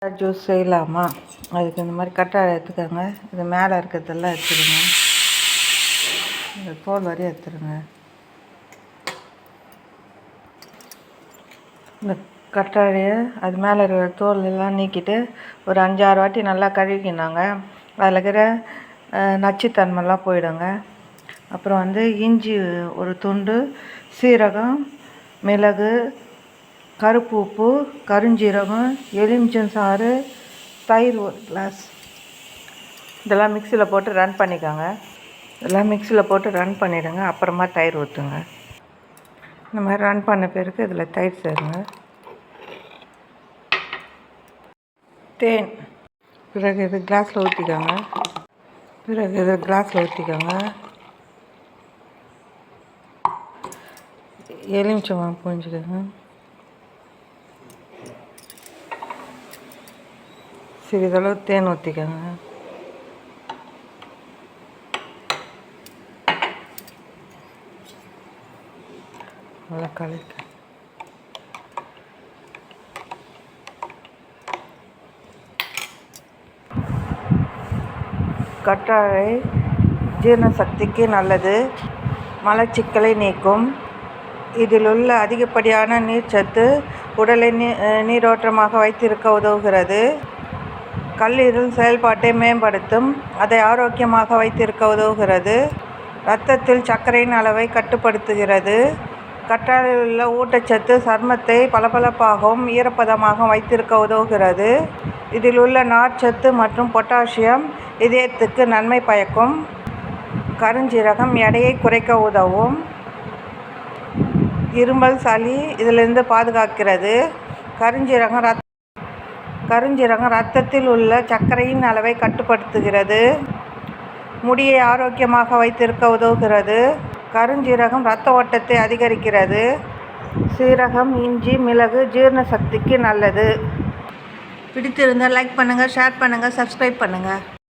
Juice செய்யலாமா? அதுக்கு இந்த மாதிரி கற்றாழை எடுத்துக்கோங்க. இது மேலே இருக்கிறதெல்லாம் எடுத்துடுங்க. இந்த தோல் வரையும் எடுத்துடுங்க. இந்த கற்றாழையை அது மேலே இருக்கிற தோல் எல்லாம் நீக்கிட்டு ஒரு 5-6 வாட்டி நல்லா கழுவிக்கினாங்க. அதில் இருக்கிற நச்சுத்தன்மைலாம் போயிடுங்க. அப்புறம் இஞ்சி ஒரு துண்டு, சீரகம், மிளகு, கருப்பு உப்பு, கருஞ்சீரகம், எலுமிச்சம் சாறு, தயிர் ஒரு கிளாஸ், இதெல்லாம் மிக்சியில் போட்டு ரன் பண்ணிக்கோங்க. இதெல்லாம் மிக்சியில் போட்டு ரன் பண்ணிவிடுங்க. அப்புறமா தயிர் ஊற்றுங்க. இந்த மாதிரி ரன் பண்ண பிறகு இதில் தயிர் சேருங்க. தேன் பிறகு இது கிளாஸில் ஊற்றிக்கோங்க. எலுமிச்சம் புழிஞ்சுக்கோங்க. சிறிதளவு தேன் ஊற்றிக்கோங்க. நல்லா கலக்க கற்றாழை ஜீரண சக்திக்கு நல்லது, மலச்சிக்கலை நீக்கும். இதில் உள்ள அதிகப்படியான நீர்ச்சத்து உடலை நீரோட்டமாக வைத்திருக்க உதவுகிறது. கல்லீரல் செயல்பாட்டை மேம்படுத்தும், அதை ஆரோக்கியமாக வைத்திருக்க உதவுகிறது. இரத்தத்தில் சர்க்கரையின் அளவை கட்டுப்படுத்துகிறது. கற்றாழையில் உள்ள ஊட்டச்சத்து சருமத்தை பளபளப்பாகவும் ஈரப்பதமாக வைத்திருக்க உதவுகிறது. இதில் உள்ள நார்ச்சத்து மற்றும் பொட்டாசியம் இதயத்துக்கு நன்மை பயக்கும். கருஞ்சீரகம் எடையை குறைக்க உதவும். இருமல், சளி இதிலிருந்து பாதுகாக்கிறது. கருஞ்சீரகம் இரத்தத்தில் உள்ள சர்க்கரையின் அளவை கட்டுப்படுத்துகிறது. முடியை ஆரோக்கியமாக வைத்திருக்க உதவுகிறது. கருஞ்சீரகம் இரத்த ஓட்டத்தை அதிகரிக்கிறது. சீரகம், இஞ்சி, மிளகு ஜீரண சக்திக்கு நல்லது. பிடித்திருந்தால் லைக் பண்ணுங்கள், ஷேர் பண்ணுங்கள், சப்ஸ்கிரைப் பண்ணுங்கள்.